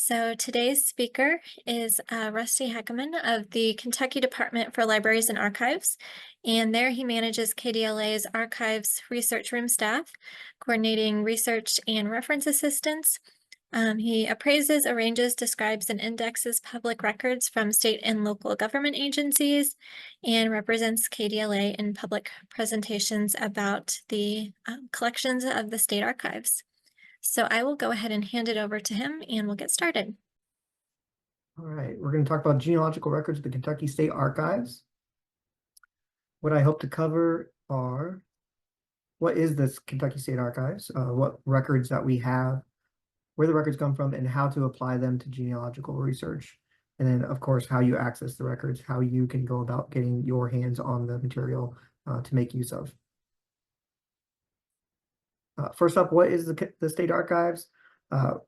So today's speaker is Rusty Heckaman of the Kentucky Department for Libraries and Archives. And there he manages KDLA's archives research room staff, coordinating research and reference assistance. He appraises, arranges, describes, and indexes public records from state and local government agencies, and represents KDLA in public presentations about the collections of the state archives. So I will go ahead and hand it over to him and we'll get started. All right, we're going to talk about genealogical records of the Kentucky State Archives. What I hope to cover are what is this Kentucky State Archives, what records that we have, where the records come from, and how to apply them to genealogical research. And then, of course, how you access the records, how you can go about getting your hands on the material to make use of. First up, what is the State Archives? Our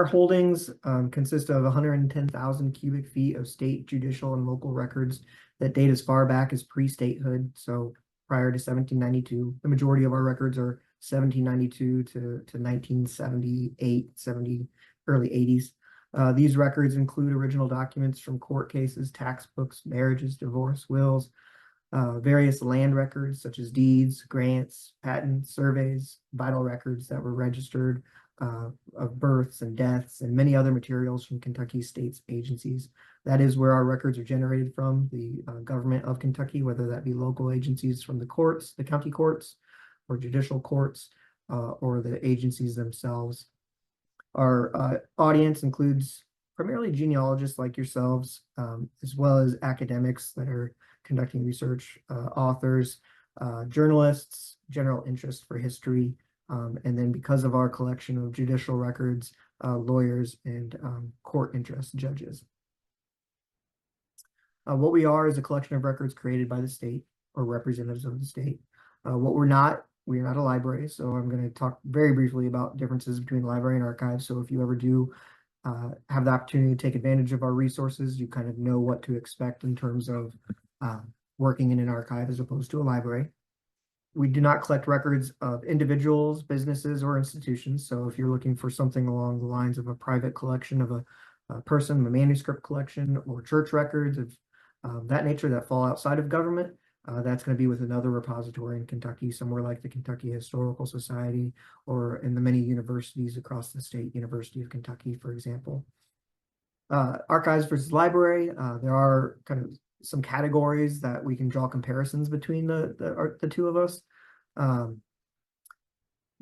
holdings consist of 110,000 cubic feet of state, judicial, and local records that date as far back as pre-statehood, so prior to 1792. The majority of our records are 1792 to 1978, early 80s. These records include original documents from court cases, tax books, marriages, divorce, wills, various land records such as deeds, grants, patents, surveys, vital records that were registered, of births and deaths, and many other materials from Kentucky state's agencies. That is where our records are generated from, the government of Kentucky, whether that be local agencies from the courts, the county courts, or judicial courts, or the agencies themselves. Our audience includes primarily genealogists like yourselves, as well as academics that are conducting research, authors, journalists, general interest for history, and then because of our collection of judicial records, lawyers, and court interest judges. What we are is a collection of records created by the state or representatives of the state. What we're not a library, so I'm going to talk very briefly about differences between library and archive. So if you ever do have the opportunity to take advantage of our resources, you kind of know what to expect in terms of working in an archive as opposed to a library. We do not collect records of individuals, businesses, or institutions. So if you're looking for something along the lines of a private collection of a person, a manuscript collection, or church records of that nature that fall outside of government, that's going to be with another repository in Kentucky, somewhere like the Kentucky Historical Society, or in the many universities across the state, University of Kentucky, for example. Archives versus library, there are kind of some categories that we can draw comparisons between the two of us.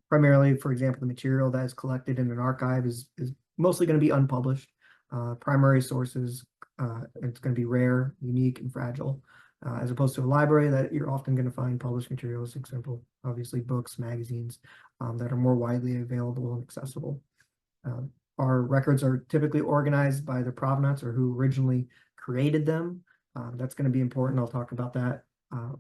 Primarily, for example, the material that is collected in an archive is mostly going to be unpublished. Primary sources, it's going to be rare, unique, and fragile, as opposed to a library that you're often going to find published materials, for example, obviously books, magazines, that are more widely available and accessible. Our records are typically organized by the provenance or who originally created them. That's going to be important. I'll talk about that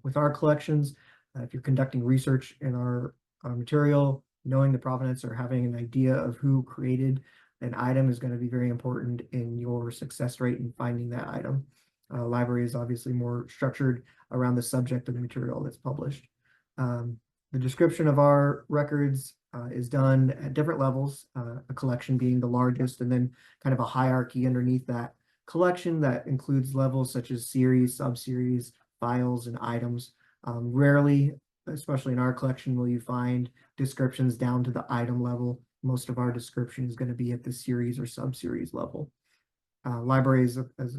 with our collections. If you're conducting research in our material, knowing the provenance or having an idea of who created an item is going to be very important in your success rate in finding that item. Library is obviously more structured around the subject of the material that's published. The description of our records is done at different levels, a collection being the largest, and then kind of a hierarchy underneath that collection that includes levels such as series, sub-series, files, and items. Rarely, especially in our collection, will you find descriptions down to the item level. Most of our description is going to be at the series or sub-series level. Libraries, as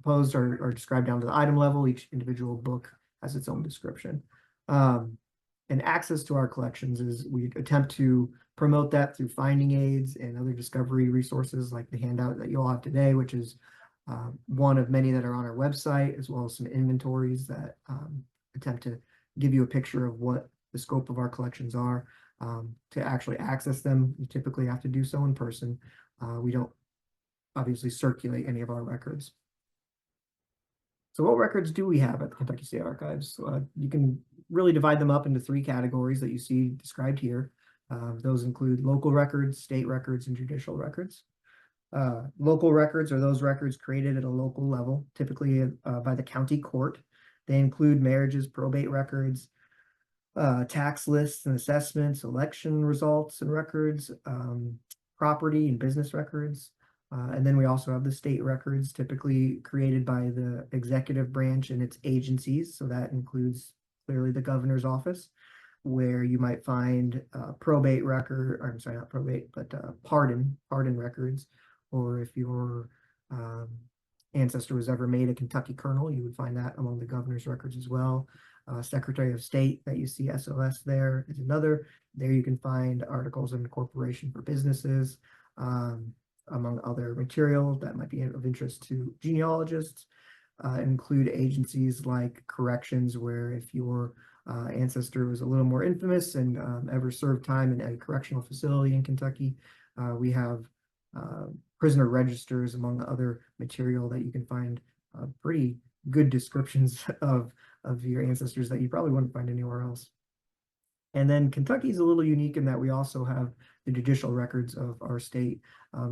opposed, are described down to the item level. Each individual book has its own description. And access to our collections is we attempt to promote that through finding aids and other discovery resources like the handout that you'll have today, which is one of many that are on our website, as well as some inventories that attempt to give you a picture of what the scope of our collections are. To actually access them, you typically have to do so in person. We don't obviously circulate any of our records. So what records do we have at the Kentucky State Archives? You can really divide them up into three categories that you see described here. Those include local records, state records, and judicial records. Local records are those records created at a local level, typically by the county court. They include marriages, probate records, tax lists and assessments, election results and records, property and business records. And then we also have the state records, typically created by the executive branch and its agencies. So that includes clearly the governor's office, where you might find probate record, or I'm sorry, not probate, but pardon records. Or if your ancestor was ever made a Kentucky colonel, you would find that among the governor's records as well. Secretary of State that you see SOS there is another. There you can find articles of incorporation for businesses, among other material that might be of interest to genealogists. Include agencies like corrections, where if your ancestor was a little more infamous and ever served time in a correctional facility in Kentucky, we have prisoner registers, among other material that you can find pretty good descriptions of your ancestors that you probably wouldn't find anywhere else. And then Kentucky is a little unique in that we also have the judicial records of our state.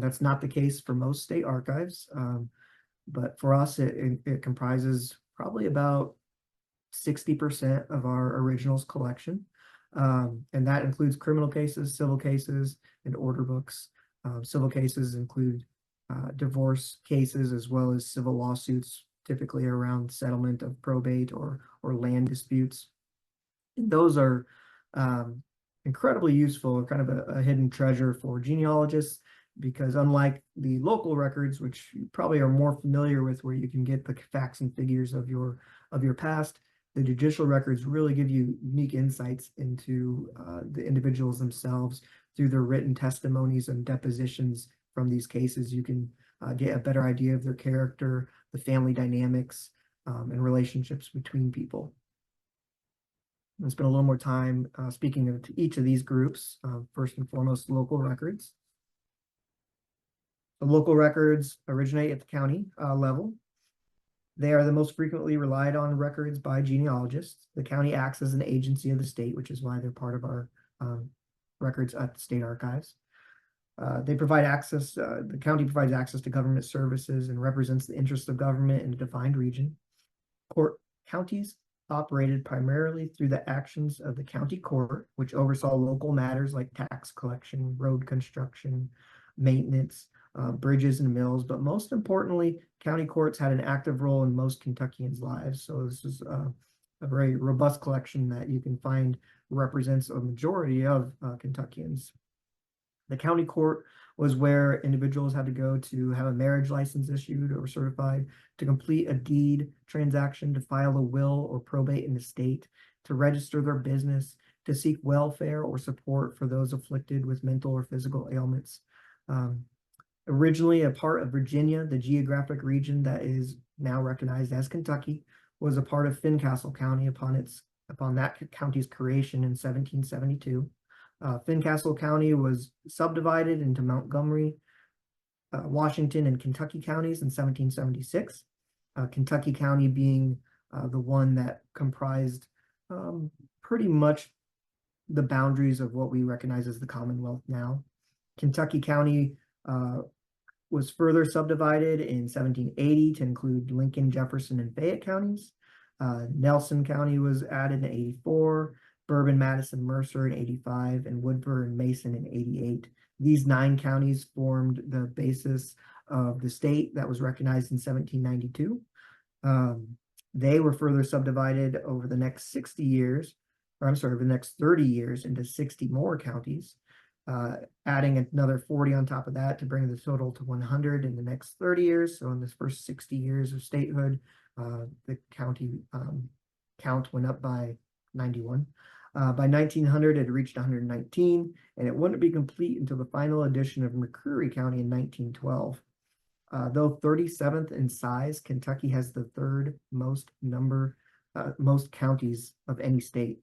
That's not the case for most state archives, but for us, it comprises probably about 60% of our originals collection. And that includes criminal cases, civil cases, and order books. Civil cases include divorce cases, as well as civil lawsuits, typically around settlement of probate or land disputes. And those are incredibly useful, kind of a hidden treasure for genealogists, because unlike the local records, which you probably are more familiar with, where you can get the facts and figures of your past, the judicial records really give you unique insights into the individuals themselves through their written testimonies and depositions from these cases. You can get a better idea of their character, the family dynamics, and relationships between people. I'll spend a little more time speaking of each of these groups. First and foremost, local records. The local records originate at the county level. They are the most frequently relied on records by genealogists. The county acts as an agency of the state, which is why they're part of our records at the state archives. They provide access, the county provides access to government services and represents the interests of government in a defined region. Counties operated primarily through the actions of the county court, which oversaw local matters like tax collection, road construction, maintenance, bridges and mills. But most importantly, county courts had an active role in most Kentuckians' lives. So this is a very robust collection that you can find represents a majority of Kentuckians. The county court was where individuals had to go to have a marriage license issued or certified, to complete a deed transaction, to file a will or probate an estate, to register their business, to seek welfare or support for those afflicted with mental or physical ailments. Originally a part of Virginia, the geographic region that is now recognized as Kentucky was a part of Fincastle County upon that county's creation in 1772. Fincastle County was subdivided into Montgomery, Washington, and Kentucky counties in 1776. Kentucky County being the one that comprised pretty much the boundaries of what we recognize as the Commonwealth now. Kentucky County was further subdivided in 1780 to include Lincoln, Jefferson, and Fayette counties. Nelson County was added in 84. Bourbon, Madison, Mercer in 85, and Woodford and Mason in 88. These 9 counties formed the basis of the state that was recognized in 1792. They were further subdivided over the next 60 years, or I'm sorry, over the next 30 years into 60 more counties, adding another 40 on top of that to bring the total to 100 in the next 30 years. So in the first 60 years of statehood, the county count went up by 91. By 1900, it reached 119, and it wouldn't be complete until the final addition of McCreary County in 1912. Though 37th in size, Kentucky has the third most counties of any state.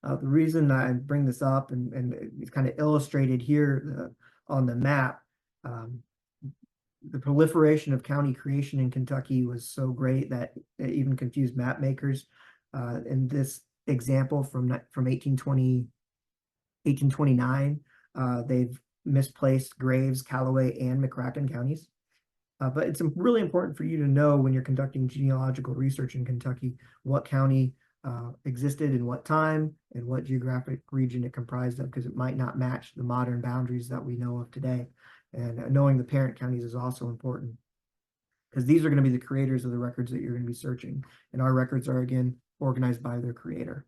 The reason I bring this up, and it's kind of illustrated here on the map, the proliferation of county creation in Kentucky was so great that it even confused map makers. In this example from 1829, they've misplaced Graves, Callaway, and McCracken counties. But it's really important for you to know when you're conducting genealogical research in Kentucky what county existed in what time and what geographic region it comprised of, because it might not match the modern boundaries that we know of today. And knowing the parent counties is also important, because these are going to be the creators of the records that you're going to be searching. And our records are, again, organized by their creator.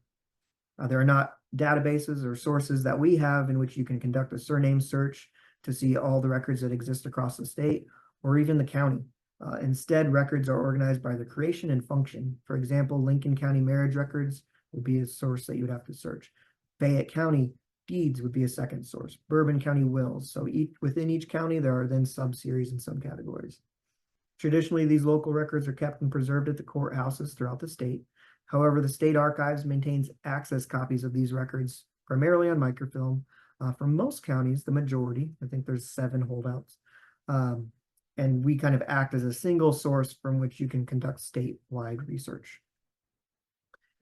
There are not databases or sources that we have in which you can conduct a surname search to see all the records that exist across the state or even the county. Instead, records are organized by their creation and function. For example, Lincoln County marriage records would be a source that you would have to search. Fayette County deeds would be a second source. Bourbon County wills. So within each county, there are then subseries and subcategories. Traditionally, these local records are kept and preserved at the courthouses throughout the state. However, the state archives maintains access copies of these records, primarily on microfilm. For most counties, the majority, I think there's 7 holdouts. And we kind of act as a single source from which you can conduct statewide research.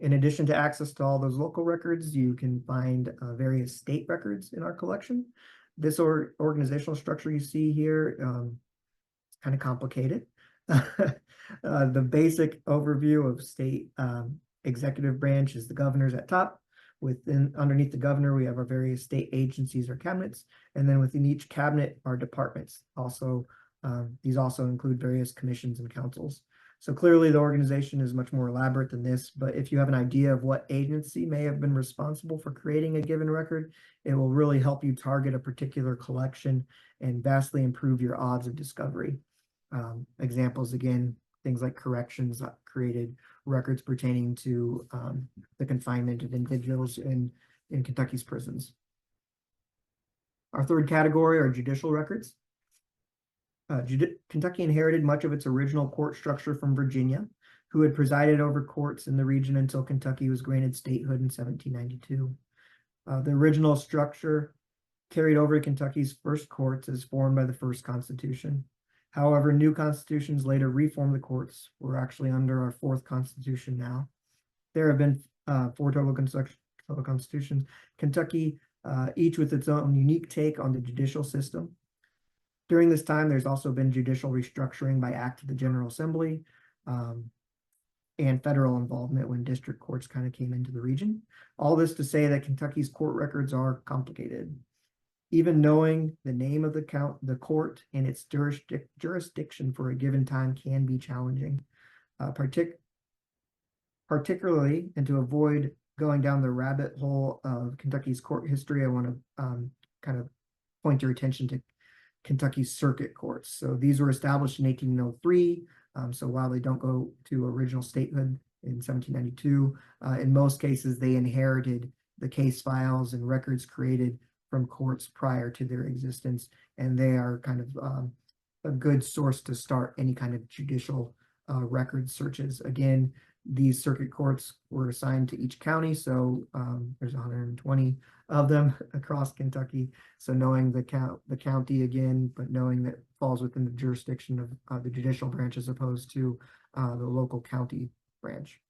In addition to access to all those local records, you can find various state records in our collection. This organizational structure you see here is kind of complicated. The basic overview of state executive branch is the governor's at top. Underneath the governor, we have our various state agencies or cabinets, and then within each cabinet are departments. Also, these also include various commissions and councils. So clearly the organization is much more elaborate than this, but if you have an idea of what agency may have been responsible for creating a given record, it will really help you target a particular collection and vastly improve your odds of discovery. Examples, again, things like corrections that created records pertaining to the confinement of individuals in Kentucky's prisons. Our third category are judicial records. Kentucky inherited much of its original court structure from Virginia, who had presided over courts in the region until Kentucky was granted statehood in 1792. The original structure carried over to Kentucky's first courts as formed by the first Constitution. However, new constitutions later reformed the courts. We're actually under our 4th Constitution now. There have been 4 total constitutions. Kentucky, each with its own unique take on the judicial system. During this time, there's also been judicial restructuring by act of the General Assembly and federal involvement when district courts kind of came into the region. All this to say that Kentucky's court records are complicated. Even knowing the name of the court and its jurisdiction for a given time can be challenging, particularly, and to avoid going down the rabbit hole of Kentucky's court history, I want to kind of point your attention to Kentucky circuit courts. So these were established in 1803. So while they don't go to original statehood in 1792, in most cases, they inherited the case files and records created from courts prior to their existence. And they are kind of a good source to start any kind of judicial record searches. Again, these circuit courts were assigned to each county. So there's 120 of them across Kentucky. So knowing the county again, but knowing that it falls within the jurisdiction of the judicial branch as opposed to the local county branch.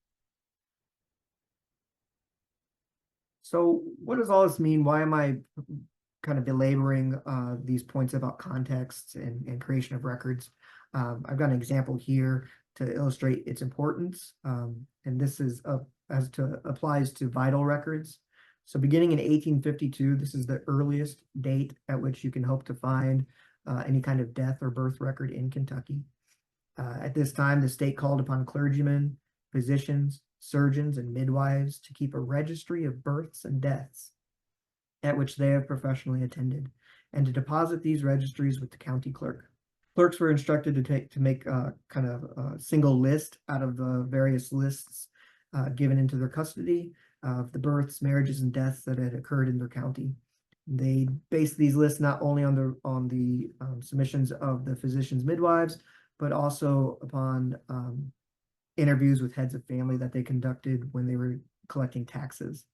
So what does all this mean? Why am I kind of belaboring these points about context and creation of records? I've got an example here to illustrate its importance. And this is applies to vital records. So beginning in 1852, this is the earliest date at which you can hope to find any kind of death or birth record in Kentucky. At this time, the state called upon clergymen, physicians, surgeons, and midwives to keep a registry of births and deaths at which they have professionally attended, and to deposit these registries with the county clerk. Clerks were instructed to make kind of a single list out of the various lists given into their custody of the births, marriages, and deaths that had occurred in their county. They based these lists not only on the submissions of the physicians, midwives, but also upon interviews with heads of family that they conducted when they were collecting taxes.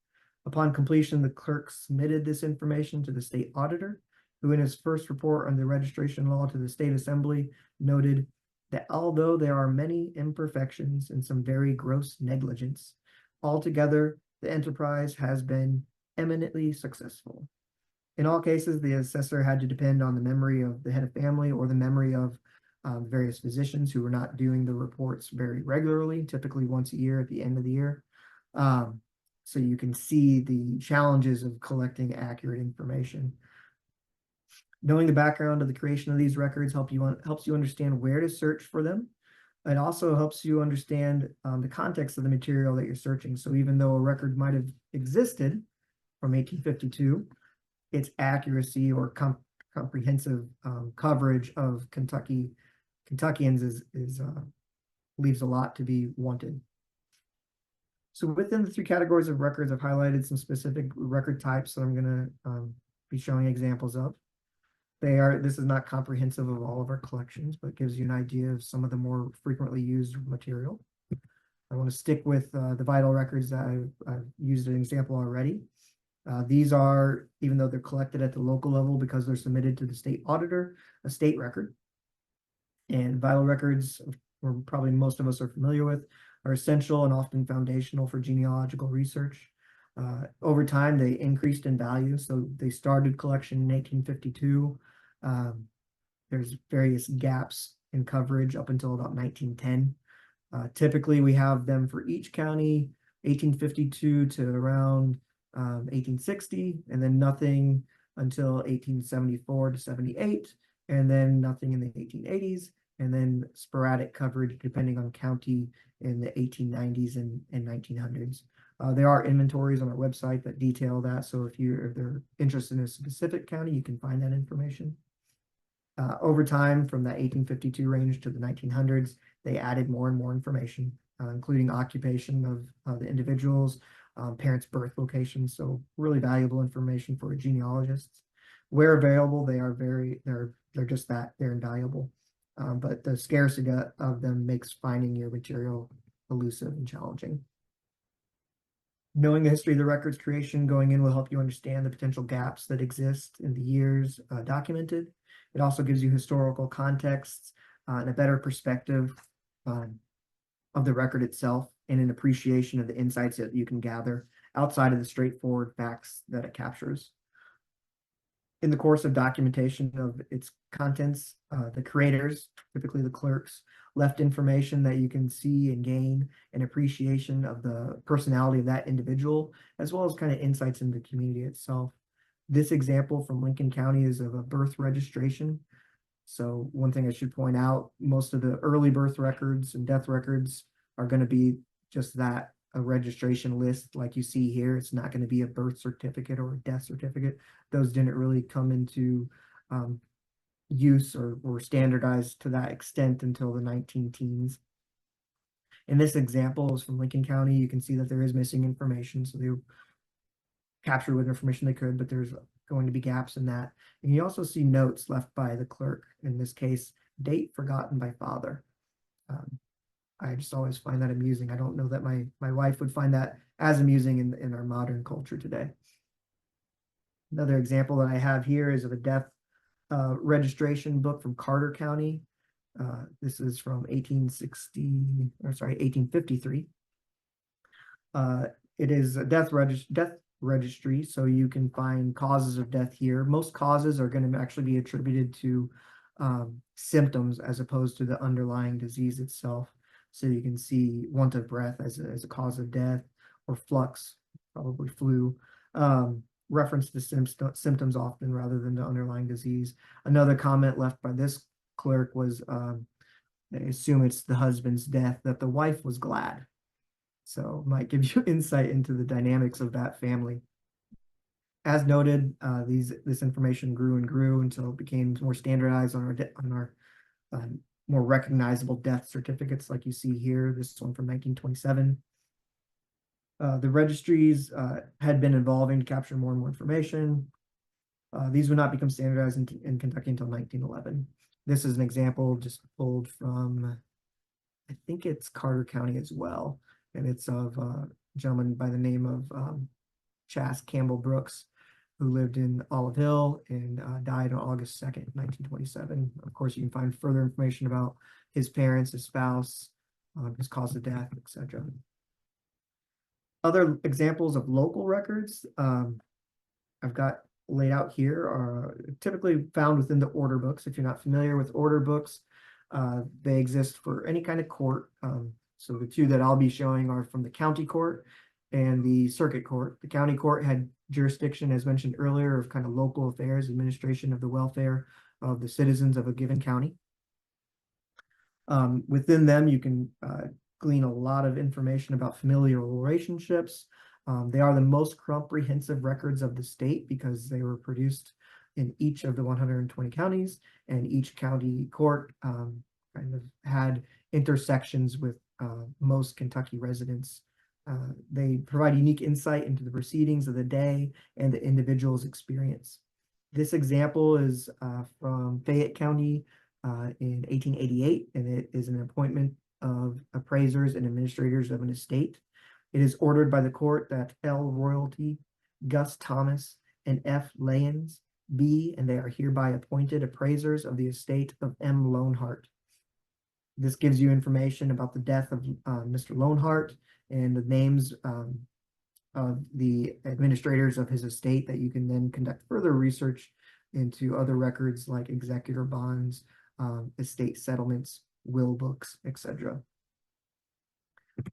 Upon completion, the clerk submitted this information to the state auditor, who in his first report on the registration law to the state assembly noted that although there are many imperfections and some very gross negligence, altogether the enterprise has been eminently successful. In all cases, the assessor had to depend on the memory of the head of family or the memory of various physicians who were not doing the reports very regularly, typically once a year at the end of the year. So you can see the challenges of collecting accurate information. Knowing the background of the creation of these records helps you understand where to search for them. It also helps you understand the context of the material that you're searching. So even though a record might have existed from 1852, its accuracy or comprehensive coverage of Kentuckians leaves a lot to be wanted. So within the three categories of records, I've highlighted some specific record types that I'm going to be showing examples of. This is not comprehensive of all of our collections, but gives you an idea of some of the more frequently used material. I want to stick with the vital records that I've used an example already. These are, even though they're collected at the local level because they're submitted to the state auditor, a state record. And vital records, probably most of us are familiar with, are essential and often foundational for genealogical research. Over time, they increased in value. So they started collection in 1852. There's various gaps in coverage up until about 1910. Typically, we have them for each county, 1852 to around 1860, and then nothing until 1874 to 78, and then nothing in the 1880s, and then sporadic coverage depending on county in the 1890s and 1900s. There are inventories on our website that detail that, so if they're interested in a specific county, you can find that information. Over time, from that 1852 range to the 1900s, they added more and more information, including occupation of the individuals, parents' birth locations, so really valuable information for genealogists. Where available, they're just that, they're invaluable. But the scarcity of them makes finding your material elusive and challenging. Knowing the history of the record's creation going in will help you understand the potential gaps that exist in the years documented. It also gives you historical context and a better perspective of the record itself and an appreciation of the insights that you can gather outside of the straightforward facts that it captures. In the course of documentation of its contents, the creators, typically the clerks, left information that you can see and gain an appreciation of the personality of that individual, as well as kind of insights into the community itself. This example from Lincoln County is of a birth registration. So one thing I should point out, most of the early birth records and death records are going to be just that, a registration list like you see here. It's not going to be a birth certificate or a death certificate. Those didn't really come into use or standardized to that extent until the 19-teens. In this example is from Lincoln County. You can see that there is missing information. So they captured what information they could, but there's going to be gaps in that. And you also see notes left by the clerk. In this case, date forgotten by father. I just always find that amusing. I don't know that my wife would find that as amusing in our modern culture today. Another example that I have here is of a death registration book from Carter County. This is from 1853. It is a death registry, so you can find causes of death here. Most causes are going to actually be attributed to symptoms as opposed to the underlying disease itself. So you can see want of breath as a cause of death, or flux, probably flu. Reference to symptoms often rather than the underlying disease. Another comment left by this clerk was, they assume it's the husband's death, that the wife was glad. So might give you insight into the dynamics of that family. As noted, this information grew and grew until it became more standardized on our more recognizable death certificates, like you see here. This one from 1927. The registries had been evolving to capture more and more information. These would not become standardized in Kentucky until 1911. This is an example just pulled from, I think it's Carter County as well. And it's of a gentleman by the name of Chas Campbell Brooks, who lived in Olive Hill and died on August 2nd, 1927. Of course, you can find further information about his parents, his spouse, his cause of death, etc. Other examples of local records I've got laid out here are typically found within the order books. If you're not familiar with order books, they exist for any kind of court. So the two that I'll be showing are from the county court, and the circuit court. The county court had jurisdiction, as mentioned earlier, of kind of local affairs, administration of the welfare of the citizens of a given county. Within them, you can glean a lot of information about familial relationships. They are the most comprehensive records of the state because they were produced in each of the 120 counties, and each county court kind of had intersections with most Kentucky residents. They provide unique insight into the proceedings of the day and the individual's experience. This example is from Fayette County in 1888, and it is an appointment of appraisers and administrators of an estate. It is ordered by the court that L. Royalty, Gus Thomas, and F. Layens be, and they are hereby appointed appraisers of the estate of M. Lonehart. This gives you information about the death of Mr. Lonehart and the names of the administrators of his estate that you can then conduct further research into other records like executor bonds, estate settlements, will books, etc.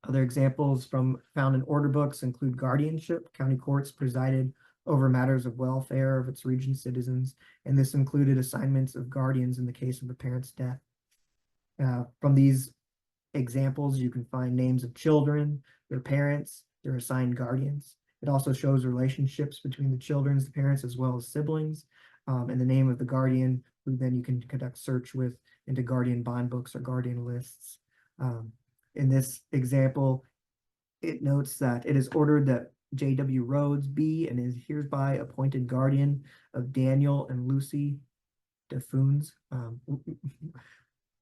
Other examples found in order books include guardianship. County courts presided over matters of welfare of its region citizens, and this included assignments of guardians in the case of a parent's death. From these examples, you can find names of children, their parents, their assigned guardians. It also shows relationships between the children, the parents, as well as siblings, and the name of the guardian, who then you can conduct search with into guardian bond books or guardian lists. In this example, it notes that it is ordered that J.W. Rhodes be and is hereby appointed guardian of Daniel and Lucy DeFunes.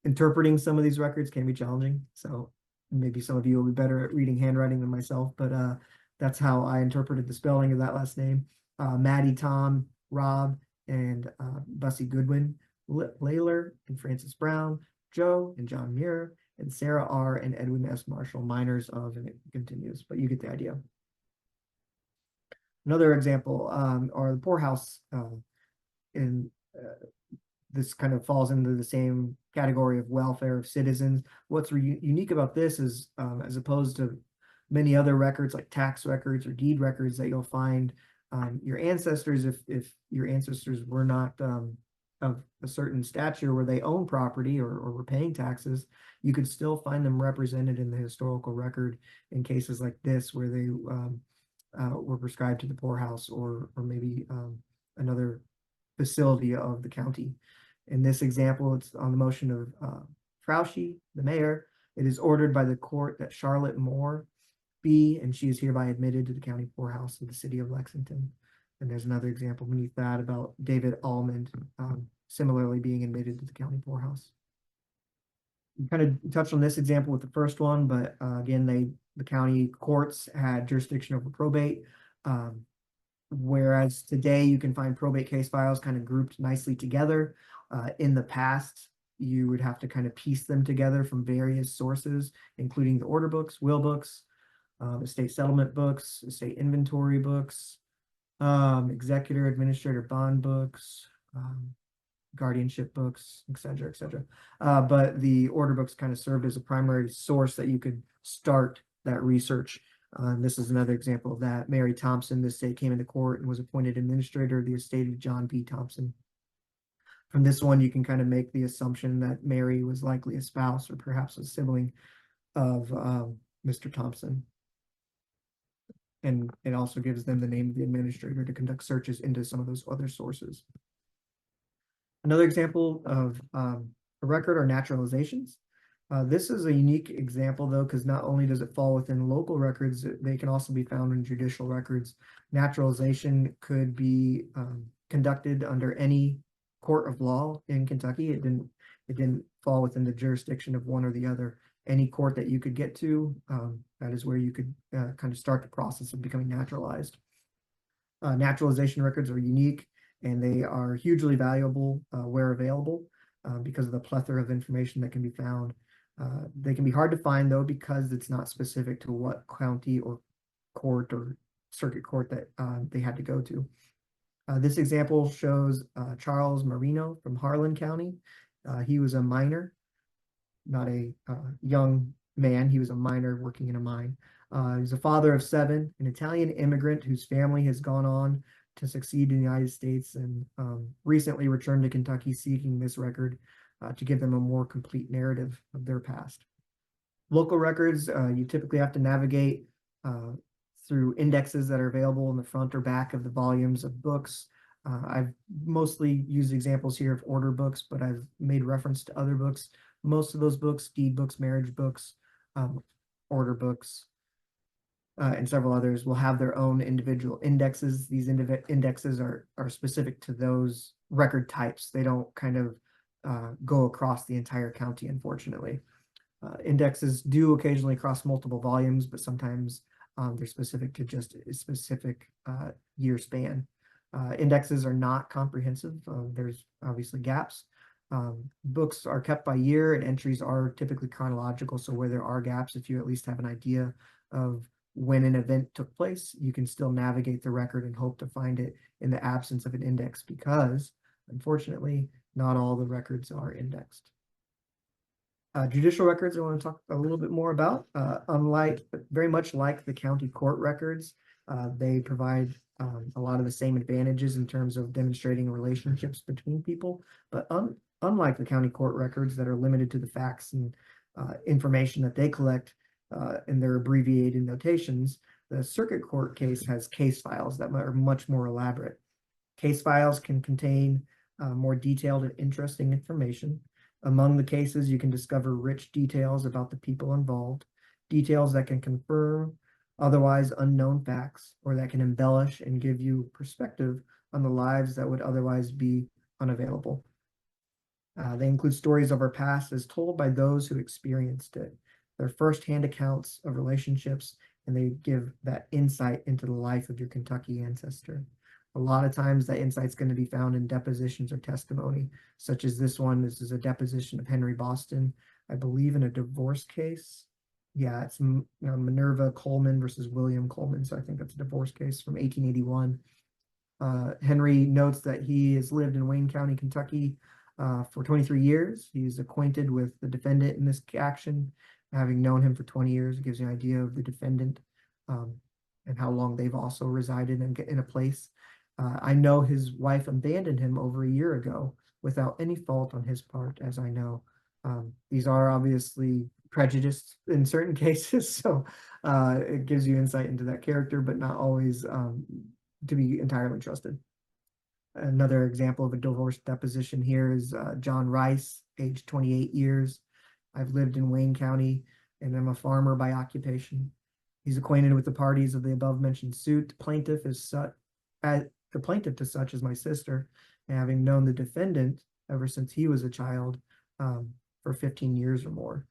Interpreting some of these records can be challenging, so maybe some of you will be better at reading handwriting than myself, but that's how I interpreted the spelling of that last name. Maddie, Tom, Rob, and Bussy Goodwin, Layler and Francis Brown, Joe and John Muir, and Sarah R. and Edwin S. Marshall, minors of, and it continues, but you get the idea. Another example are the poorhouse. This kind of falls into the same category of welfare of citizens. What's unique about this is, as opposed to many other records like tax records or deed records that you'll find, your ancestors, if your ancestors were not of a certain stature where they own property or were paying taxes, you could still find them represented in the historical record in cases like this where they were prescribed to the poorhouse or maybe another facility of the county. In this example, it's on the motion of Frauschy, the mayor. It is ordered by the court that Charlotte Moore be, and she is hereby admitted to the county poorhouse of the city of Lexington. And there's another example beneath that about David Almond similarly being admitted to the county poorhouse. We kind of touched on this example with the first one, but again, the county courts had jurisdiction over probate. Whereas today you can find probate case files kind of grouped nicely together. In the past, you would have to kind of piece them together from various sources, including the order books, will books, estate settlement books, estate inventory books, executor, administrator bond books, guardianship books, etc., etc. But the order books kind of served as a primary source that you could start that research. This is another example of that. Mary Thompson, this estate came into court and was appointed administrator of the estate of John P. Thompson. From this one, you can kind of make the assumption that Mary was likely a spouse or perhaps a sibling of Mr. Thompson. And it also gives them the name of the administrator to conduct searches into some of those other sources. Another example of a record are naturalizations. This is a unique example, though, because not only does it fall within local records, they can also be found in judicial records. Naturalization could be conducted under any court of law in Kentucky. It didn't fall within the jurisdiction of one or the other. Any court that you could get to, that is where you could kind of start the process of becoming naturalized. Naturalization records are unique, and they are hugely valuable where available because of the plethora of information that can be found. They can be hard to find, though, because it's not specific to what county or court or circuit court that they had to go to. This example shows Charles Marino from Harlan County. He was a miner, not a young man. He was a miner working in a mine. He's a father of 7, an Italian immigrant whose family has gone on to succeed in the United States and recently returned to Kentucky seeking this record to give them a more complete narrative of their past. Local records, you typically have to navigate through indexes that are available in the front or back of the volumes of books. I've mostly used examples here of order books, but I've made reference to other books. Most of those books, deed books, marriage books, order books, and several others will have their own individual indexes. These indexes are specific to those record types. They don't kind of go across the entire county, unfortunately. Indexes do occasionally cross multiple volumes, but sometimes they're specific to just a specific year span. Indexes are not comprehensive. There's obviously gaps. Books are kept by year and entries are typically chronological. So where there are gaps, if you at least have an idea of when an event took place, you can still navigate the record and hope to find it in the absence of an index because, unfortunately, not all the records are indexed. Judicial records I want to talk a little bit more about. Very much like the county court records, they provide a lot of the same advantages in terms of demonstrating relationships between people, but unlike the county court records that are limited to the facts and information that they collect in their abbreviated notations, the circuit court case has case files that are much more elaborate. Case files can contain more detailed and interesting information. Among the cases, you can discover rich details about the people involved, details that can confirm otherwise unknown facts, or that can embellish and give you perspective on the lives that would otherwise be unavailable. They include stories of our past as told by those who experienced it. They're firsthand accounts of relationships, and they give that insight into the life of your Kentucky ancestor. A lot of times that insight's going to be found in depositions or testimony, such as this one. This is a deposition of Henry Boston, I believe in a divorce case. Yeah, it's Minerva Coleman versus William Coleman. So I think that's a divorce case from 1881. Henry notes that he has lived in Wayne County, Kentucky for 23 years. He's acquainted with the defendant in this action. Having known him for 20 years, it gives you an idea of the defendant and how long they've also resided in a place. I know his wife abandoned him over a year ago without any fault on his part, as I know. These are obviously prejudiced in certain cases, so it gives you insight into that character, but not always to be entirely trusted. Another example of a divorce deposition here is John Rice, age 28 years. I've lived in Wayne County and I'm a farmer by occupation. He's acquainted with the parties of the above mentioned suit. The plaintiff to such as my sister, and having known the defendant ever since he was a child for 15 years or more.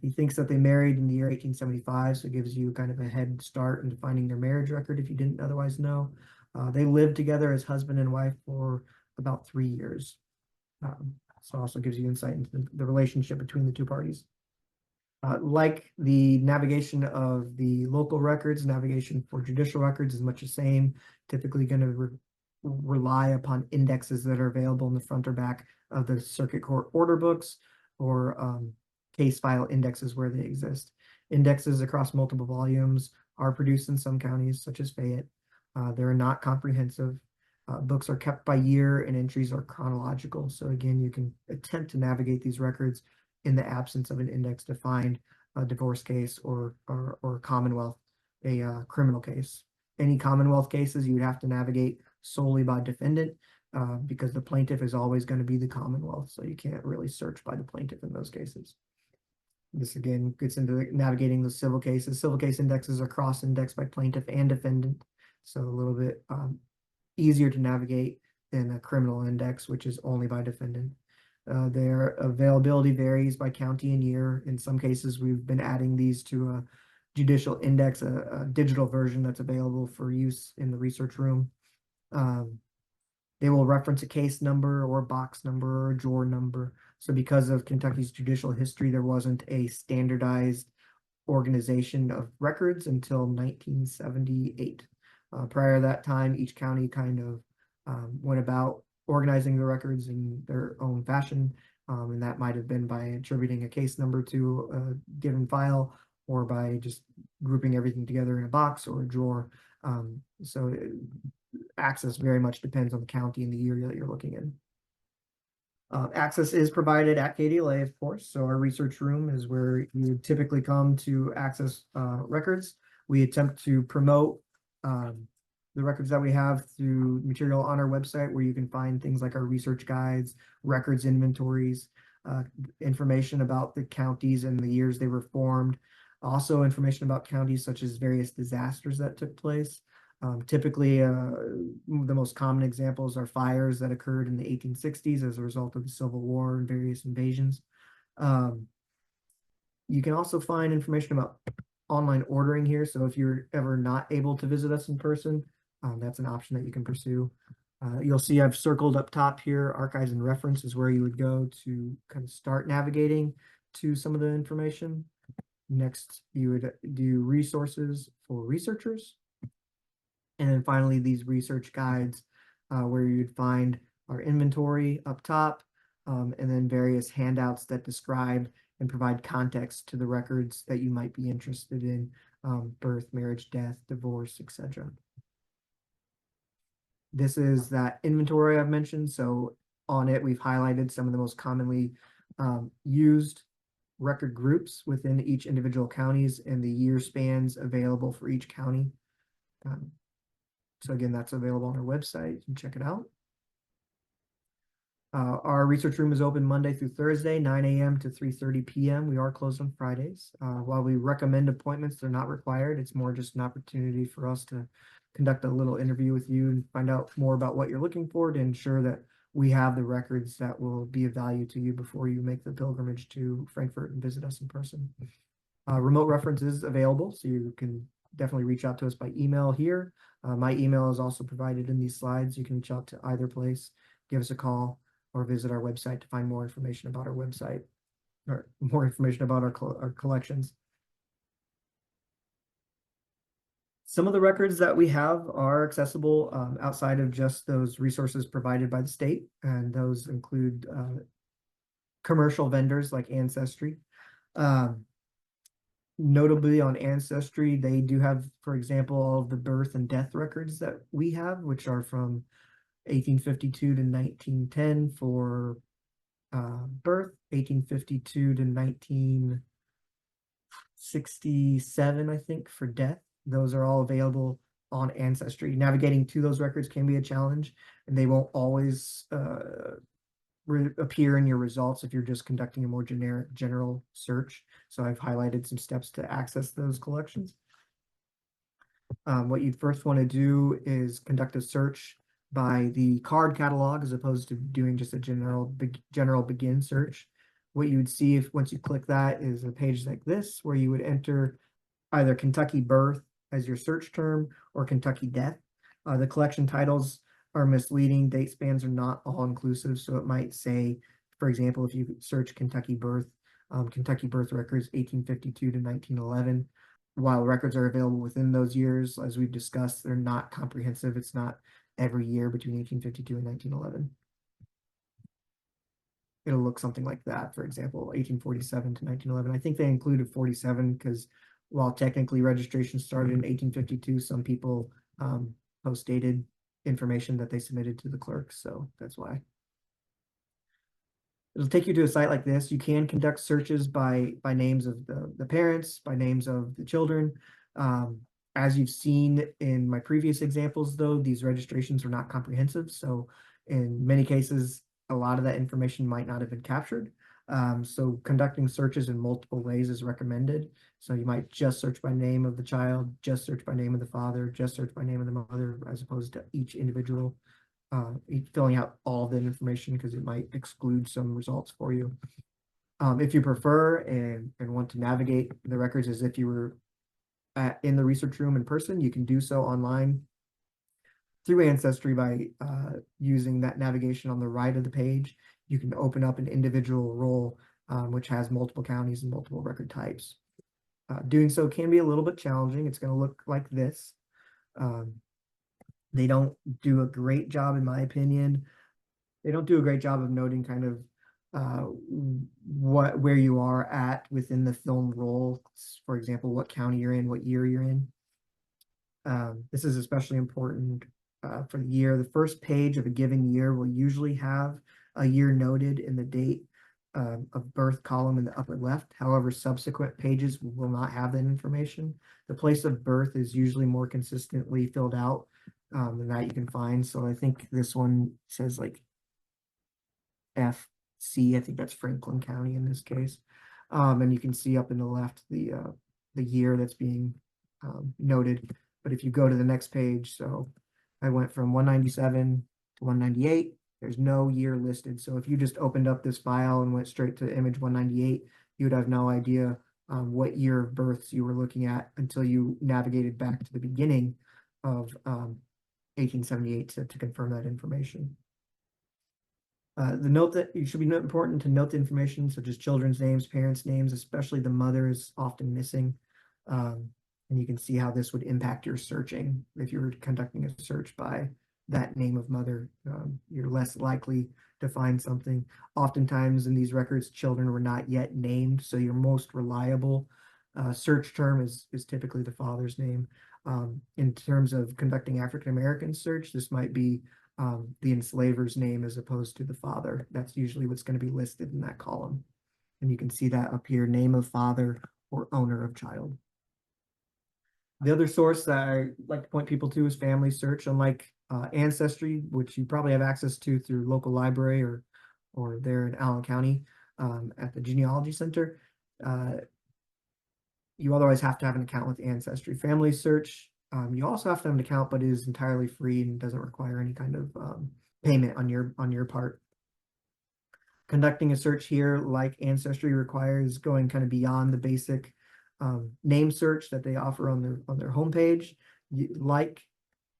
He thinks that they married in the year 1875, so it gives you kind of a head start into finding their marriage record if you didn't otherwise know. They lived together as husband and wife for about 3 years. So also gives you insight into the relationship between the two parties. Like the navigation of the local records, navigation for judicial records is much the same. Typically going to rely upon indexes that are available in the front or back of the circuit court order books or case file indexes where they exist. Indexes across multiple volumes are produced in some counties, such as Fayette. They're not comprehensive. Books are kept by year and entries are chronological. So again, you can attempt to navigate these records in the absence of an index to find a divorce case or Commonwealth, a criminal case. Any Commonwealth cases, you would have to navigate solely by defendant because the plaintiff is always going to be the Commonwealth. So you can't really search by the plaintiff in those cases. This again gets into navigating the civil cases. Civil case indexes are cross-indexed by plaintiff and defendant. So a little bit easier to navigate than a criminal index, which is only by defendant. Their availability varies by county and year. In some cases, we've been adding these to a judicial index, a digital version that's available for use in the research room. They will reference a case number or a box number or a drawer number. So because of Kentucky's judicial history, there wasn't a standardized organization of records until 1978. Prior to that time, each county kind of went about organizing the records in their own fashion, and that might have been by attributing a case number to a given file or by just grouping everything together in a box or a drawer. Access very much depends on the county and the year that you're looking in. Access is provided at KDLA, of course. So our research room is where you typically come to access records. We attempt to promote the records that we have through material on our website, where you can find things like our research guides, records inventories, information about the counties and the years they were formed. Also information about counties such as various disasters that took place. Typically, the most common examples are fires that occurred in the 1860s as a result of the Civil War and various invasions. You can also find information about online ordering here. So if you're ever not able to visit us in person, that's an option that you can pursue. You'll see I've circled up top here, archives and reference is where you would go to kind of start navigating to some of the information. Next, you would do resources for researchers. And then finally, these research guides, where you'd find our inventory up top, and then various handouts that describe and provide context to the records that you might be interested in, birth, marriage, death, divorce, etc. This is that inventory I've mentioned. So on it, we've highlighted some of the most commonly used record groups within each individual counties and the year spans available for each county. So again, that's available on our website. You can check it out. Our research room is open Monday through Thursday, 9 a.m. to 3:30 p.m. We are closed on Fridays. While we recommend appointments, they're not required. It's more just an opportunity for us to conduct a little interview with you and find out more about what you're looking for to ensure that we have the records that will be of value to you before you make the pilgrimage to Frankfurt and visit us in person. Remote reference is available, so you can definitely reach out to us by email here. My email is also provided in these slides. You can reach out to either place, give us a call, or visit our website to find more information about our website or more information about our collections. Some of the records that we have are accessible outside of just those resources provided by the state, and those include commercial vendors like Ancestry. Notably on Ancestry, they do have, for example, all of the birth and death records that we have, which are from 1852 to 1910 for birth, 1852 to 1967, I think, for death. Those are all available on Ancestry. Navigating to those records can be a challenge, and they won't always appear in your results if you're just conducting a more general search. So I've highlighted some steps to access those collections. What you'd first want to do is conduct a search by the card catalog as opposed to doing just a general begin search. What you would see once you click that is a page like this, where you would enter either Kentucky birth as your search term or Kentucky death. The collection titles are misleading. Date spans are not all inclusive. So it might say, for example, if you search Kentucky birth records 1852 to 1911. While records are available within those years, as we've discussed, they're not comprehensive. It's not every year between 1852 and 1911. It'll look something like that, for example, 1847 to 1911. I think they included 47 because while technically registration started in 1852, some people post-dated information that they submitted to the clerks, so that's why. It'll take you to a site like this. You can conduct searches by names of the parents, by names of the children. As you've seen in my previous examples, though, these registrations are not comprehensive. So in many cases, a lot of that information might not have been captured. So conducting searches in multiple ways is recommended. So you might just search by name of the child, just search by name of the father, just search by name of the mother, as opposed to each individual, filling out all of that information because it might exclude some results for you. If you prefer and want to navigate the records as if you were in the research room in person, you can do so online through Ancestry by using that navigation on the right of the page. You can open up an individual roll, which has multiple counties and multiple record types. Doing so can be a little bit challenging. It's going to look like this. They don't do a great job, in my opinion. They don't do a great job of noting kind of where you are at within the film roll. For example, what county you're in, what year you're in. This is especially important for the year. The first page of a given year will usually have a year noted in the date of birth column in the upper left. However, subsequent pages will not have that information. The place of birth is usually more consistently filled out than that you can find. So I think this one says like FC. I think that's Franklin County in this case. And you can see up in the left the year that's being noted. But if you go to the next page, so I went from 197 to 198. There's no year listed. So if you just opened up this file and went straight to image 198, you would have no idea what year of births you were looking at until you navigated back to the beginning of 1878 to confirm that information. The note that it should be important to note the information such as children's names, parents' names, especially the mother is often missing. And you can see how this would impact your searching. If you were conducting a search by that name of mother, you're less likely to find something. Oftentimes in these records, children were not yet named, so your most reliable search term is typically the father's name. In terms of conducting African American search, this might be the enslaver's name as opposed to the father. That's usually what's going to be listed in that column. And you can see that up here, name of father or owner of child. The other source that I like to point people to is Family Search. Unlike Ancestry, which you probably have access to through local library or there in Allen County at the Genealogy Center, you otherwise have to have an account with Ancestry. Family Search, you also have to have an account, but it is entirely free and doesn't require any kind of payment on your part. Conducting a search here, like Ancestry, requires going kind of beyond the basic name search that they offer on their homepage. Like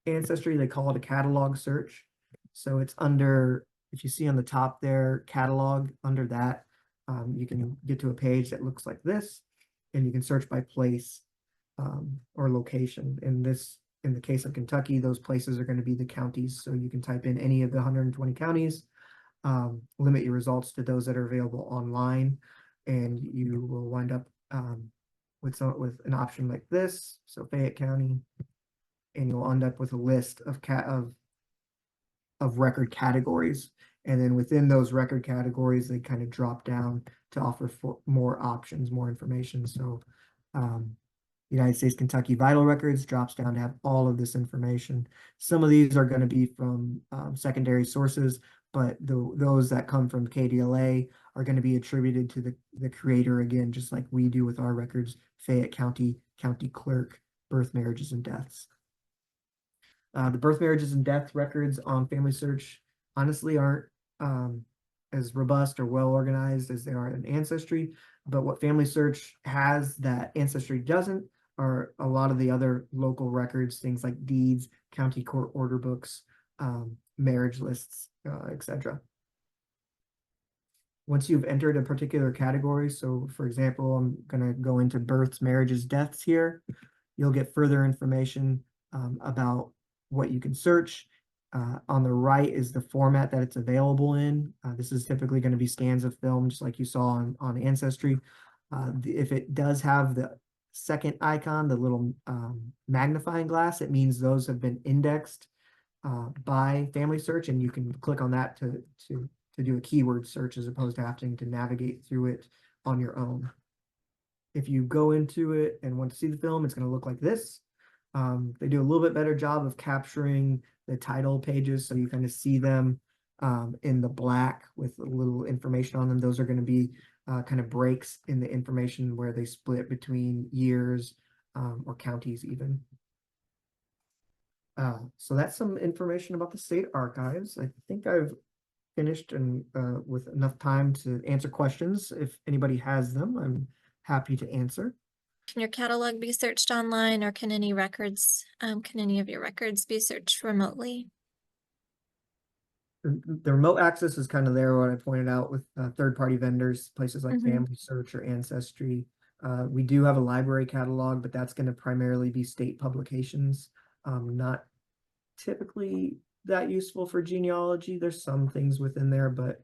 Ancestry, they call it a catalog search. So it's under, if you see on the top there, catalog, under that, you can get to a page that looks like this, and you can search by place or location. In the case of Kentucky, those places are going to be the counties. So you can type in any of the 120 counties, limit your results to those that are available online, and you will wind up with an option like this. So Fayette County, and you'll end up with a list of record categories. And then within those record categories, they kind of drop down to offer for more options, more information. So United States Kentucky Vital Records drops down to have all of this information. Some of these are going to be from secondary sources, but those that come from KDLA are going to be attributed to the creator, again, just like we do with our records, Fayette County, County Clerk, birth, marriages, and deaths. The birth, marriages, and death records on Family Search honestly aren't as robust or well organized as they are in Ancestry, but what Family Search has that Ancestry doesn't are a lot of the other local records, things like deeds, county court order books, marriage lists, etc. Once you've entered a particular category, so for example, I'm going to go into births, marriages, deaths here, you'll get further information about what you can search. On the right is the format that it's available in. This is typically going to be scans of film, just like you saw on Ancestry. If it does have the second icon, the little magnifying glass, it means those have been indexed by Family Search, and you can click on that to do a keyword search as opposed to having to navigate through it on your own. If you go into it and want to see the film, it's going to look like this. They do a little bit better job of capturing the title pages, so you kind of see them in the black with a little information on them. Those are going to be kind of breaks in the information where they split between years or counties even. So that's some information about the state archives. I think I've finished and with enough time to answer questions. If anybody has them, I'm happy to answer. Can your catalog be searched online, or can any of your records be searched remotely? The remote access is kind of there, what I pointed out with third-party vendors, places like Family Search or Ancestry. We do have a library catalog, but that's going to primarily be state publications, not typically that useful for genealogy. There's some things within there, but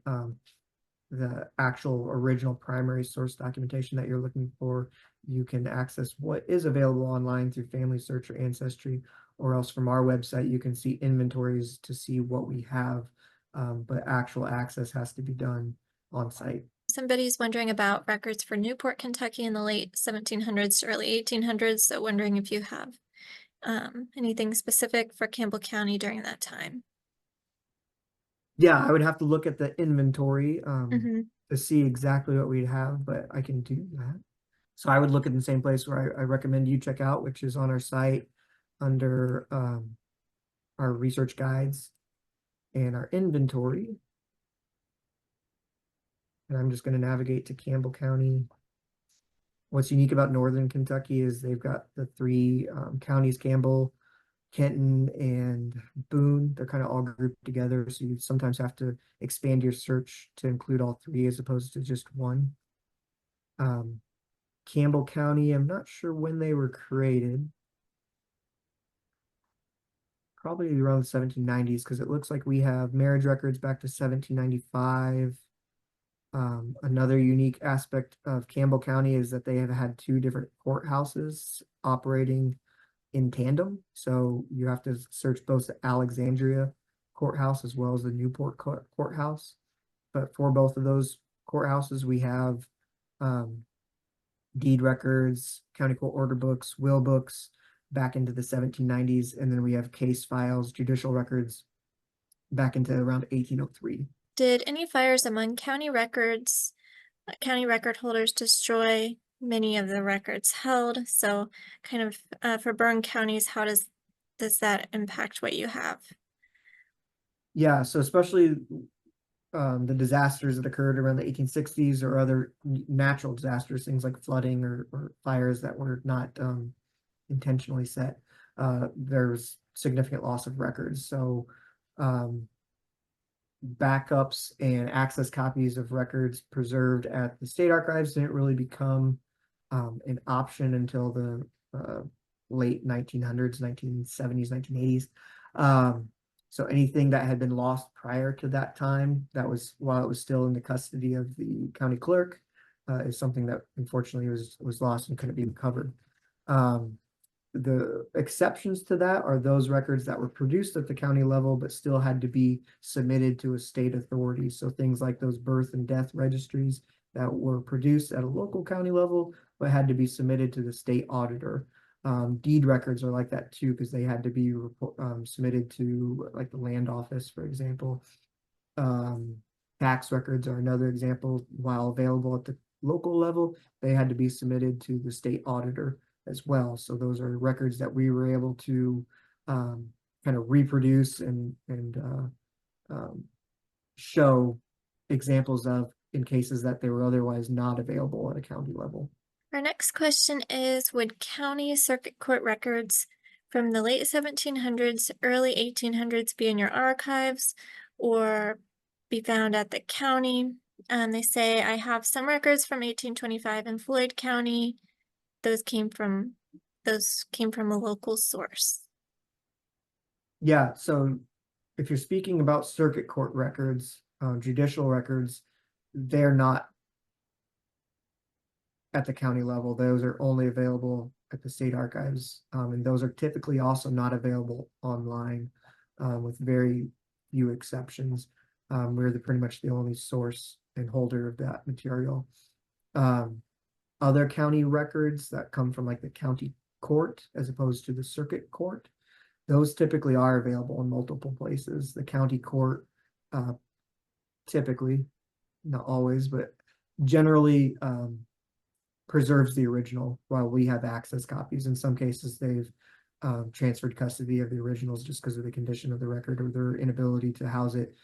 the actual original primary source documentation that you're looking for, you can access what is available online through Family Search or Ancestry, or else from our website, you can see inventories to see what we have, but actual access has to be done on site. Somebody's wondering about records for Newport, Kentucky in the late 1700s to early 1800s, so wondering if you have anything specific for Campbell County during that time. Yeah, I would have to look at the inventory Mhm. to see exactly what we'd have, but I can do that. So I would look at the same place where I recommend you check out, which is on our site under our research guides and our inventory. And I'm just going to navigate to Campbell County. What's unique about Northern Kentucky is they've got the three counties, Campbell, Kenton, and Boone. They're kind of all grouped together, so you sometimes have to expand your search to include all three as opposed to just one. Campbell County, I'm not sure when they were created. Probably around the 1790s, because it looks like we have marriage records back to 1795. Another unique aspect of Campbell County is that they have had two different courthouses operating in tandem. So you have to search both the Alexandria courthouse as well as the Newport courthouse. But for both of those courthouses, we have deed records, county court order books, will books back into the 1790s. And then we have case files, judicial records back into around 1803. Did any fires among county record holders destroy many of the records held? So kind of for burn counties, how does that impact what you have? Yeah, so especially the disasters that occurred around the 1860s or other natural disasters, things like flooding or fires that were not intentionally set, there's significant loss of records. So backups and access copies of records preserved at the state archives didn't really become an option until the late 1900s, 1970s, 1980s. So anything that had been lost prior to that time, that was while it was still in the custody of the county clerk, is something that unfortunately was lost and couldn't be recovered. The exceptions to that are those records that were produced at the county level but still had to be submitted to a state authority. So things like those birth and death registries that were produced at a local county level but had to be submitted to the state auditor. Deed records are like that too, because they had to be submitted to like the land office, for example. Tax records are another example. While available at the local level, they had to be submitted to the state auditor as well. So those are records that we were able to kind of reproduce and show examples of in cases that they were otherwise not available at a county level. Our next question is, would county circuit court records from the late 1700s, early 1800s be in your archives or be found at the county? They say, I have some records from 1825 in Floyd County. Those came from a local source. Yeah, so if you're speaking about circuit court records, judicial records, they're not at the county level. Those are only available at the state archives, and those are typically also not available online, with very few exceptions. We're pretty much the only source and holder of that material. Other county records that come from like the county court as opposed to the circuit court, those typically are available in multiple places. The county court typically, not always, but generally preserves the original while we have access copies. In some cases, they've transferred custody of the originals just because of the condition of the record or their inability to house it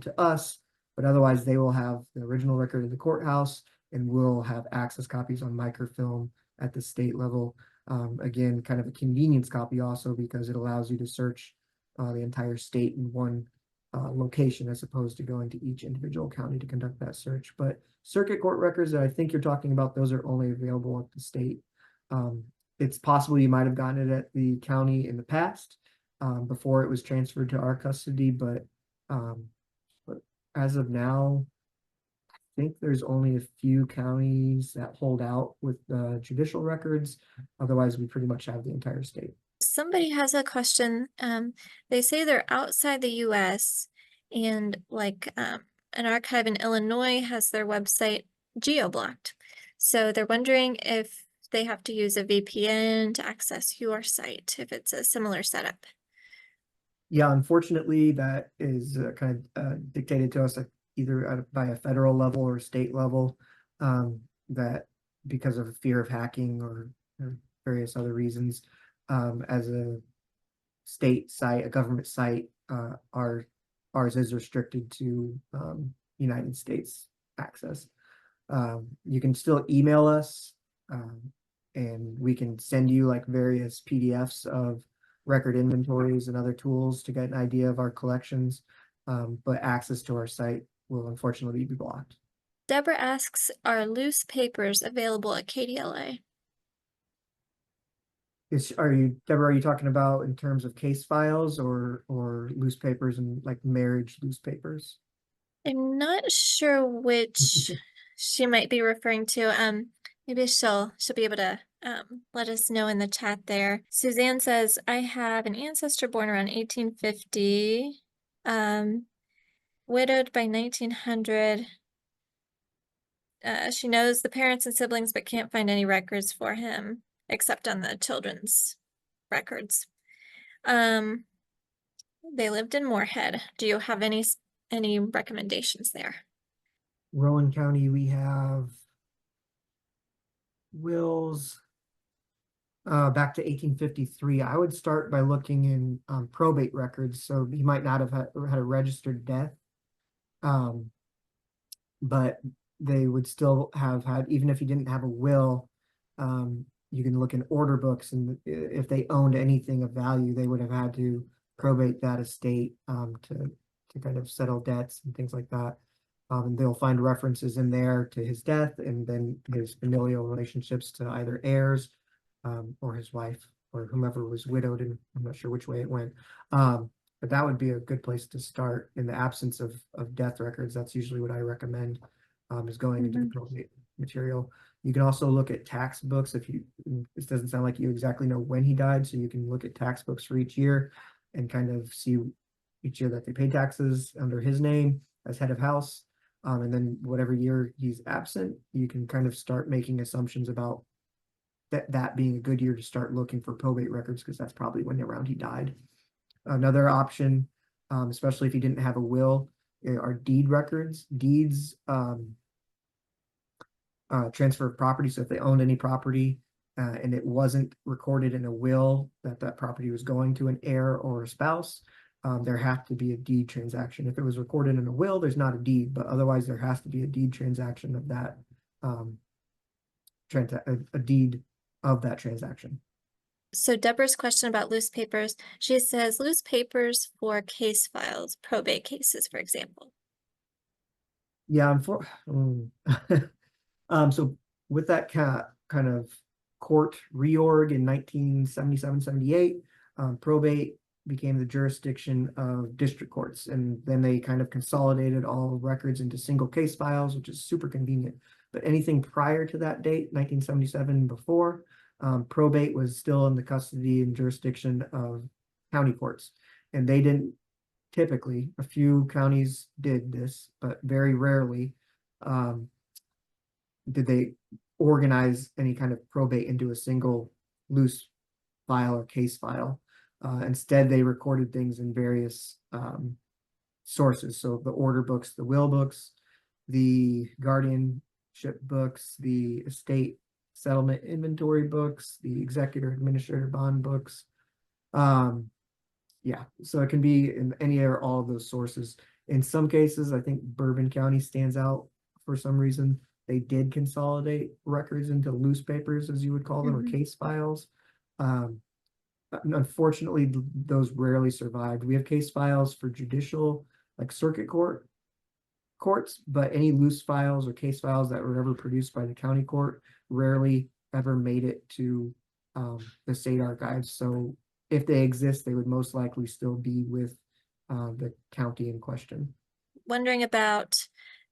to us. But otherwise, they will have the original record of the courthouse and will have access copies on microfilm at the state level. Again, kind of a convenience copy also, because it allows you to search the entire state in one location as opposed to going to each individual county to conduct that search. But circuit court records that I think you're talking about, those are only available at the state. It's possible you might have gotten it at the county in the past before it was transferred to our custody, but as of now, I think there's only a few counties that hold out with judicial records. Otherwise, we pretty much have the entire state. Somebody has a question. They say they're outside the US and like an archive in Illinois has their website geo-blocked. So they're wondering if they have to use a VPN to access your site, if it's a similar setup. Yeah, unfortunately, that is kind of dictated to us either by a federal level or state level, that because of fear of hacking or various other reasons, as a state site, a government site, ours is restricted to United States access. You can still email us, and we can send you like various PDFs of record inventories and other tools to get an idea of our collections, but access to our site will unfortunately be blocked. Deborah asks, are loose papers available at KDLA? Deborah, are you talking about in terms of case files or loose papers and like marriage loose papers? I'm not sure which she might be referring to. Maybe she'll be able to let us know in the chat there. Suzanne says, I have an ancestor born around 1850, widowed by 1900. She knows the parents and siblings, but can't find any records for him except on the children's records. They lived in Moorhead. Do you have any recommendations there? Rowan County, we have wills back to 1853. I would start by looking in probate records. So he might not have had a registered death, but they would still have had, even if he didn't have a will, you can look in order books, and if they owned anything of value, they would have had to probate that estate to kind of settle debts and things like that. And they'll find references in there to his death and then his familial relationships to either heirs or his wife or whomever was widowed, and I'm not sure which way it went. But that would be a good place to start in the absence of death records. That's usually what I recommend, is going into the probate material. You can also look at tax books this doesn't sound like you exactly know when he died, so you can look at tax books for each year and kind of see each year that they paid taxes under his name as head of house. And then whatever year he's absent, you can kind of start making assumptions about that being a good year to start looking for probate records, because that's probably when around he died. Another option, especially if he didn't have a will, are deed records. Deeds, transfer of property. So if they owned any property and it wasn't recorded in a will that property was going to an heir or a spouse, there has to be a deed transaction. If it was recorded in a will, there's not a deed, but otherwise there has to be a deed transaction of that, a deed of that transaction. So Deborah's question about loose papers, she says loose papers for case files, probate cases, for example. Yeah, so with that kind of court reorg in 1977-78, probate became the jurisdiction of district courts, and then they kind of consolidated all records into single case files, which is super convenient. But anything prior to that date, 1977 before, probate was still in the custody and jurisdiction of county courts, and they didn't typically, a few counties did this, but very rarely did they organize any kind of probate into a single loose file or case file. Instead, they recorded things in various sources. So the order books, the will books, the guardianship books, the estate settlement inventory books, the executor administrator bond books. Yeah, so it can be in any or all of those sources. In some cases, I think Bourbon County stands out for some reason. They did consolidate records into loose papers, as you would call them, or case files. Unfortunately, those rarely survived. We have case files for judicial, like circuit courts, but any loose files or case files that were ever produced by the county court rarely ever made it to the state archives. So if they exist, they would most likely still be with the county in question. Wondering about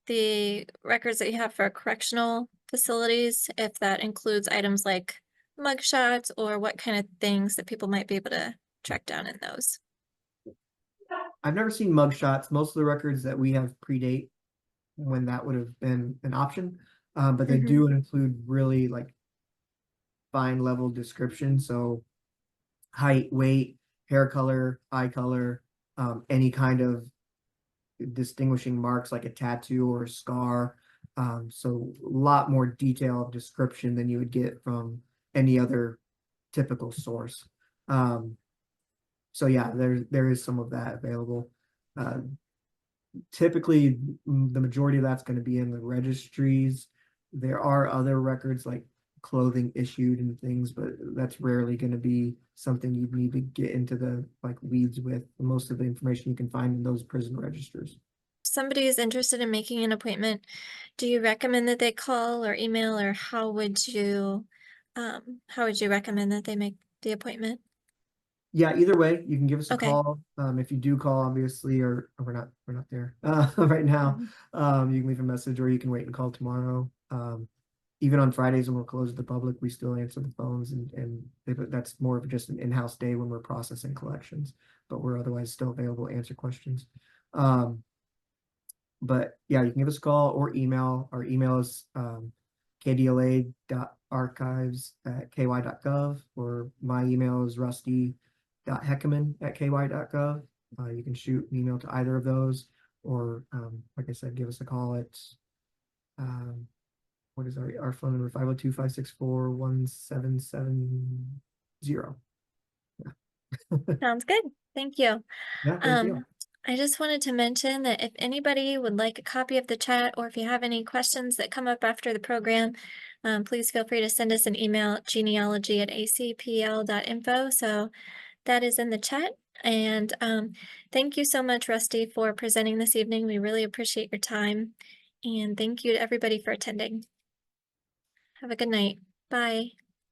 the records that you have for correctional facilities, if that includes items like mugshots or what kind of things that people might be able to track down in those. I've never seen mugshots. Most of the records that we have predate when that would have been an option. But they Mhm. do include really like fine level description. So height, weight, hair color, eye color, any kind of distinguishing marks like a tattoo or a scar. So a lot more detailed description than you would get from any other typical source. So yeah, there is some of that available. Uh, Typically, the majority of that's going to be in the registries. There are other records like clothing issued and things, but that's rarely going to be something you'd need to get into the like weeds with. Most of the information you can find in those prison registers. Somebody is interested in making an appointment, do you recommend that they call or email, or how would you recommend that they make the appointment? Yeah, either way, you can give us a Okay. call. If you do call, obviously, or we're not there right now. Mhm. You can leave a message, or you can wait and call tomorrow. Even on Fridays when we're closed to the public, we still answer the phones, and that's more of just an in-house day when we're processing collections, but we're otherwise still available to answer questions. Um, but yeah, you can give us a call or email. Our email is kdla.archives@ky.gov, or my email is rusty.heckaman@ky.gov. You can shoot an email to either of those, or like I said, give us a call at um, what is our phone number? 502-564-1770. Yeah. Sounds good. Thank you. Yeah, thank you. Um, I just wanted to mention that if anybody would like a copy of the chat, or if you have any questions that come up after the program, please feel free to send us an email at genealogy@acpl.info. So that is in the chat. And thank you so much, Rusty, for presenting this evening. We really appreciate your time. And thank you to everybody for attending. Have a good night. Bye.